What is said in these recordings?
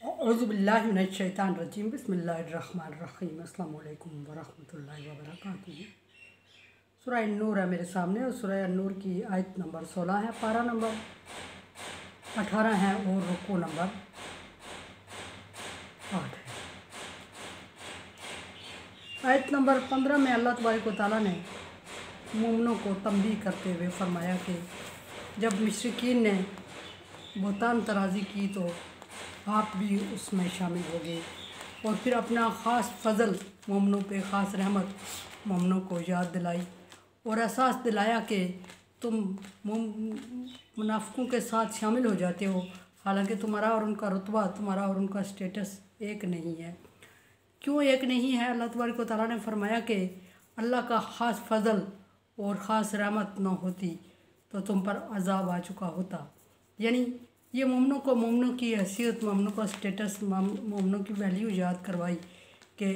औज़ुबिल्लाहिमिनश्शैतानिर्रजीम बिस्मिल्लाहिर्रहमानिर्रहीम अस्सलाम वालेकुम वरहमतुल्लाहि वबरकातुहू। सूरह नूर है मेरे सामने और सूरह नूर की आयत नंबर 16 है, पारा नंबर 18 है और रुकू नंबर 8 है। आयत नंबर 15 में अल्लाह तबारक व तआला ने मोमिनों को तंबीह करते हुए फरमाया कि जब मुशरिकीन ने बुहतान तराज़ी की तो आप भी उसमें शामिल हो गए और फिर अपना ख़ास फ़ज़ल मोमिनों पे ख़ास रहमत मोमिनों को याद दिलाई और एहसास दिलाया कि तुम मुनाफिकों के साथ शामिल हो जाते हो, हालांकि तुम्हारा और उनका रुतबा, तुम्हारा और उनका स्टेटस एक नहीं है। क्यों एक नहीं है? अल्लाह तबारक व तआला ने फरमाया कि अल्लाह का ख़ास फ़ज़ल और ख़ास रहमत न होती तो तुम पर अज़ाब आ चुका होता। यानी ये मोमिनों को मोमिनों की हैसियत, मोमिनों का स्टेटस, मोमिनों की वैल्यू याद करवाई कि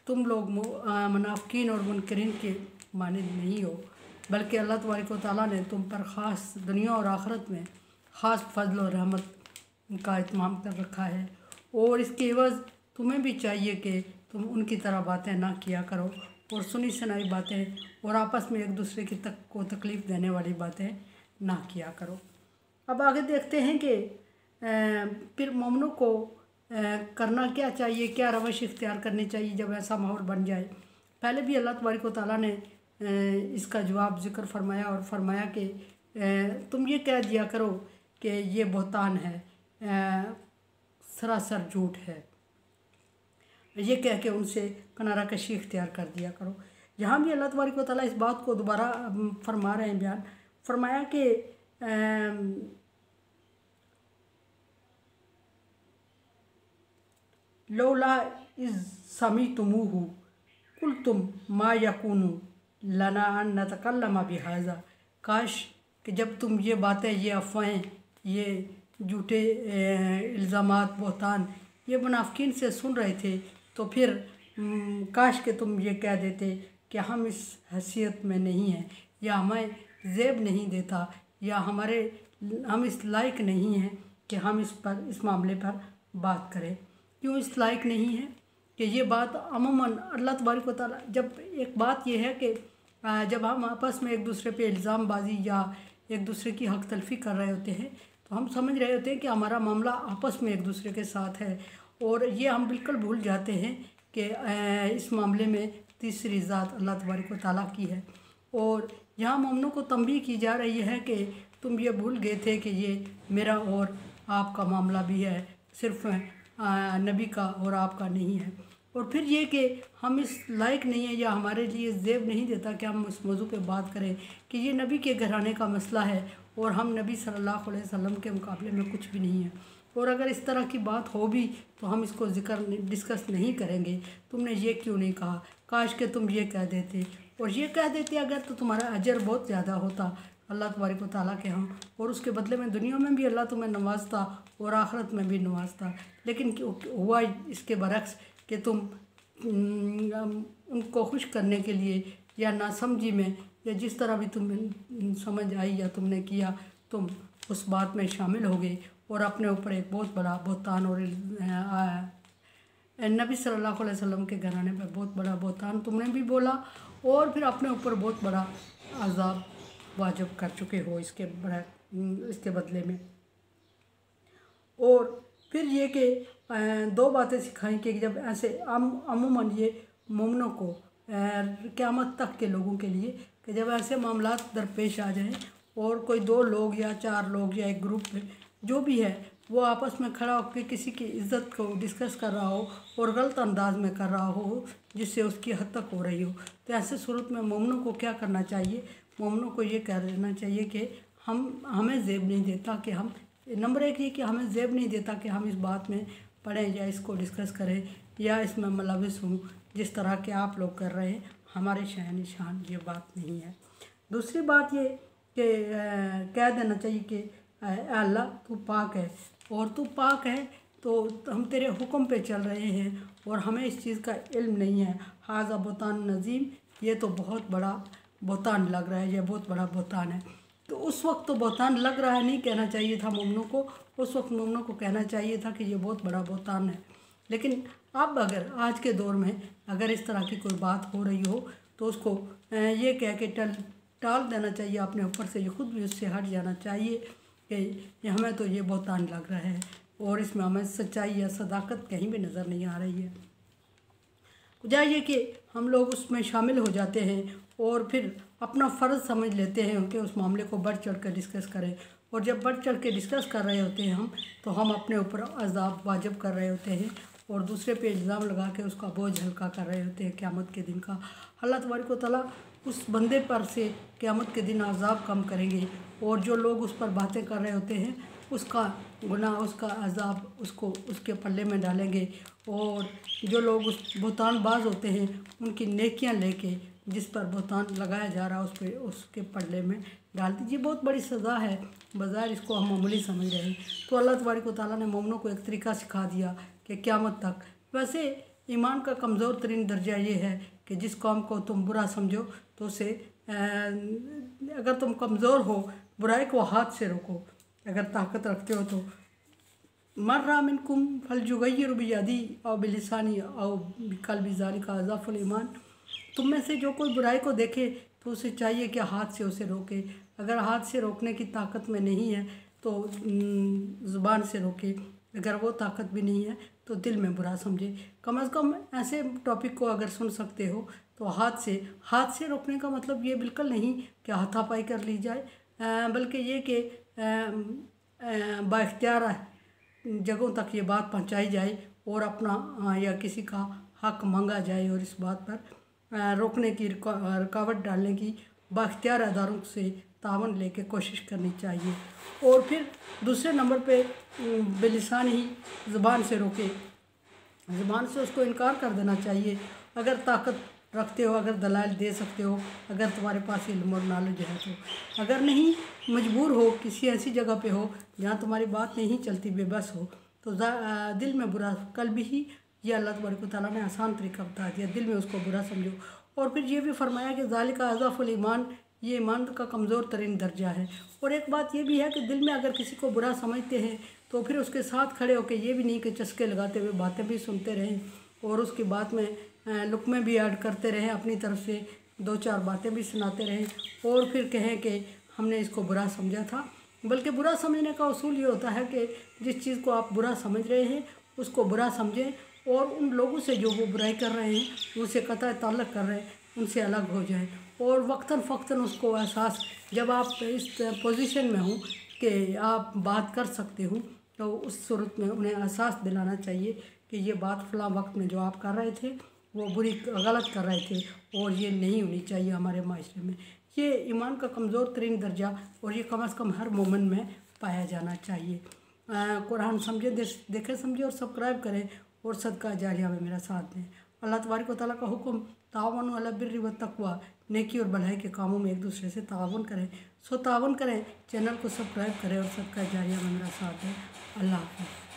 तुम लोग मुनाफिकीन और मुनकरीन के मानिंद नहीं हो, बल्कि अल्लाह तबारक व तआला ने तुम पर ख़ास दुनिया और आखिरत में ख़ास फ़ज़ल और रहमत का इत्माम कर रखा है। और इसके एवज़ तुम्हें भी चाहिए कि तुम उनकी तरह बातें ना किया करो और सुनी सुनाई बातें और आपस में एक दूसरे की को तकलीफ़ देने वाली बातें ना किया करो। अब आगे देखते हैं कि फिर मोमिनों को करना क्या चाहिए, क्या रवश इख्तियार करनी चाहिए जब ऐसा माहौल बन जाए। पहले भी अल्लाह तबारक व तआला ने इसका जवाब ज़िक्र फरमाया और फरमाया कि तुम ये कह दिया करो कि ये बुहतान है, सरासर झूठ है, ये कह के उनसे किनारा कशी इख्तियार कर दिया करो। यहाँ भी अल्लाह तबारक व तआला इस बात को दोबारा फरमा रहे हैं, बयान फरमाया कि लौला इज़ समीतुमूहु कुल्तुम मा यकूनु लना अन नतकल्लम बिहाज़ा। काश कि जब तुम ये बातें, ये अफ़वाहें, ये झूठे इल्ज़ामात, बुहतान ये मुनाफिकीन से सुन रहे थे तो फिर काश कि तुम ये कह देते कि हम इस हैसियत में नहीं हैं, या हमें ज़ेब नहीं देता, या हम इस लायक नहीं हैं कि हम इस मामले पर बात करें। क्यों इस लायक नहीं है कि ये बात अमूमन अल्लाह तबारक व तआला, जब एक बात यह है कि जब हम आपस में एक दूसरे पे इल्ज़ाम बाजी या एक दूसरे की हक तलफ़ी कर रहे होते हैं तो हम समझ रहे होते हैं कि हमारा मामला आपस में एक दूसरे के साथ है, और ये हम बिल्कुल भूल जाते हैं कि इस मामले में तीसरी ज़ात अल्लाह तबारक व तआला की है। और यहाँ मोमिनों को तंबीह की जा रही है कि तुम ये भूल गए थे कि ये मेरा और आपका मामला भी है, सिर्फ नबी का और आपका नहीं है। और फिर ये कि हम इस लायक नहीं है या हमारे लिए ज़ेब नहीं देता कि हम इस मौजू पे बात करें कि ये नबी के घराने का मसला है और हम नबी सल्लल्लाहु अलैहि वसल्लम के मुकाबले में कुछ भी नहीं है। और अगर इस तरह की बात हो भी तो हम इसको डिस्कस नहीं करेंगे। तुमने ये क्यों नहीं कहा? काश कि तुम ये कह देते, और ये कह देते अगर तो तुम्हारा अजर बहुत ज़्यादा होता अल्लाह तबारक व तआला के हम, और उसके बदले में दुनिया में भी अल्लाह तुम्हें नवाजता और आखिरत में भी नवाजता। लेकिन हुआ इसके बरक्स कि तुम उनको खुश करने के लिए या नासमझी में या जिस तरह भी तुम्हें समझ आई या तुमने किया, तुम उस बात में शामिल हो गए और अपने ऊपर एक बहुत बड़ा बुहतान और नबी सल्लल्लाहु अलैहि वसल्लम के घराने पर बहुत बड़ा बुहतान तुमने भी बोला और फिर अपने ऊपर बहुत बड़ा अज़ाब वाजिब कर चुके हो इसके बदले में। और फिर ये कि दो बातें सिखाई कि जब ऐसे अमूमन ये मोमिनों को क़यामत तक के लोगों के लिए कि जब ऐसे मामलात दरपेश आ जाएं और कोई दो लोग या चार लोग या एक ग्रुप में जो भी है वो आपस में खड़ा होकर किसी की इज़्ज़त को डिस्कस कर रहा हो और गलत अंदाज में कर रहा हो जिससे उसकी हद तक हो रही हो, तो ऐसे सूरत में मोमिनों को क्या करना चाहिए? मोमिनों को ये कह देना चाहिए कि हमें ज़ेब नहीं देता कि हम, नंबर एक ये कि हमें ज़ेब नहीं देता कि हम इस बात में पढ़ें या इसको डिस्कस करें या इसमें मुलविस हूँ जिस तरह के आप लोग कर रहे हैं। हमारे शान निशान ये बात नहीं है। दूसरी बात ये कि कह देना चाहिए कि अल्लाह तू पाक है, और तू पाक है तो हम तेरे हुक्म पे चल रहे हैं और हमें इस चीज़ का इल्म नहीं है। हाज़ा बुहतान नज़ीम, ये तो बहुत बड़ा बुहतान लग रहा है, ये बहुत बड़ा बुहतान है। तो उस वक्त तो बुहतान लग रहा है नहीं कहना चाहिए था मोमिनों को, उस वक्त मोमिनों को कहना चाहिए था कि ये बहुत बड़ा बहतान है। लेकिन अब अगर आज के दौर में अगर इस तरह की कोई बात हो रही हो तो उसको ये कह के टाल देना चाहिए अपने ऊपर से, ये खुद भी उससे हट जाना चाहिए कि हमें तो ये बहतान लग रहा है और इसमें हमें सच्चाई या सदाकत कहीं भी नज़र नहीं आ रही है। चाहिए कि हम लोग उसमें शामिल हो जाते हैं और फिर अपना फ़र्ज़ समझ लेते हैं कि उस मामले को बढ़ चढ़ कर डिस्कस करें। और जब बढ़ चढ़ के डिस्कस कर रहे होते हैं हम, तो हम अपने ऊपर अज़ाब वाजिब कर रहे होते हैं और दूसरे पे इल्ज़ाम लगा के उसका बोझ हल्का कर रहे होते हैं क़यामत के दिन का। अल्लाह तबारक व तआला उस बंदे पर से क़यामत के दिन अज़ाब कम करेंगे और जो लोग उस पर बातें कर रहे होते हैं उसका गुनाह, उसका अज़ाब उसको उसके पल्ले में डालेंगे। और जो लोग उस बहतानबाज होते हैं उनकी नेकियां लेके जिस पर बहतान लगाया जा रहा है उस पर उसके पल्ले में डाल दीजिए। बहुत बड़ी सज़ा है, बाज़ार इसको हम मामूली समझ रहे हैं। तो अल्लाह तबारक व तआला ने मोमिनों को एक तरीका सिखा दिया कि क़यामत तक। वैसे ईमान का कमज़ोर तरीन दर्जा ये है कि जिस कौम को तुम बुरा समझो तो उसे अगर तुम कमज़ोर हो बुराई को हाथ से रोको, अगर ताकत रखते हो तो मर्रा मिनकुम फलयुगय्यिरु बियदी औ बिलिसानी औ बिक़ल्बि ज़ालिका अज़अफ़ुल ईमान। तुम में से जो कोई बुराई को देखे तो उसे चाहिए कि हाथ से उसे रोके। अगर हाथ से रोकने की ताकत में नहीं है तो ज़ुबान से रोके। अगर वो ताकत भी नहीं है तो दिल में बुरा समझे। कम अज़ कम ऐसे टॉपिक को अगर सुन सकते हो तो हाथ से रोकने का मतलब ये बिल्कुल नहीं कि हाथापाई कर ली जाए, बल्कि ये कि बाइख्तियार जगहों तक ये बात पहुंचाई जाए और अपना या किसी का हक मांगा जाए और इस बात पर रोकने की रुकावट डालने की बाइख्तियार अदारों से तावन लेके कोशिश करनी चाहिए। और फिर दूसरे नंबर पे बिलिसान ही ज़ुबान से रोके, ज़ुबान से उसको इनकार कर देना चाहिए। अगर ताकत रखते हो, अगर दलाइल दे सकते हो, अगर तुम्हारे पास इल्म और नॉलेज है तो। अगर नहीं, मजबूर हो, किसी ऐसी जगह पे हो जहाँ तुम्हारी बात नहीं चलती, बेबस हो, तो दिल में बुरा कल्ब ही, ये अल्लाह तबारक व तआला ने आसान तरीका बता दिया, दिल में उसको बुरा समझो। और फिर ये भी फरमाया कि ज़ालिका अज़अफ़ुल ईमान, ये ईमान का कमज़ोर तरीन दर्जा है। और एक बात ये भी है कि दिल में अगर किसी को बुरा समझते हैं तो फिर उसके साथ खड़े होकर ये भी नहीं कि चस्के लगाते हुए बातें भी सुनते रहें और उसकी बात में लुक्मे भी ऐड करते रहें, अपनी तरफ से दो चार बातें भी सुनाते रहें और फिर कहें कि हमने इसको बुरा समझा था। बल्कि बुरा समझने का उसूल ये होता है कि जिस चीज़ को आप बुरा समझ रहे हैं उसको बुरा समझें और उन लोगों से जो वो बुराई कर रहे हैं, उनसे कतई ताल्लुक़ कर रहे हैं, उनसे अलग हो जाएं। और वक्तन फ़क्तन उसको एहसास, जब आप इस पोजीशन में हो कि आप बात कर सकते हो तो उस सूरत में उन्हें एहसास दिलाना चाहिए कि ये बात फ़लाँ वक्त में जो आप कर रहे थे वो गलत कर रहे थे और ये नहीं होनी चाहिए हमारे माशरे में। ये ईमान का कमज़ोर तरीन दर्जा और ये कम अज़ कम हर मोमिन में पाया जाना चाहिए। कुरान समझे, देखें समझे और सब्सक्राइब करें और सदका जारिया में मेरा साथ दें। अल्लाह तबारक व तआला का हुक्म, तावनु अलल बिर्रि व तक़वा, नेकी और भलाई के कामों में एक दूसरे से तावन करें। तावन करें, चैनल को सब्सक्राइब करें और सदका जारिया में मेरा साथ दें। अल्लाह हाफ़िज़।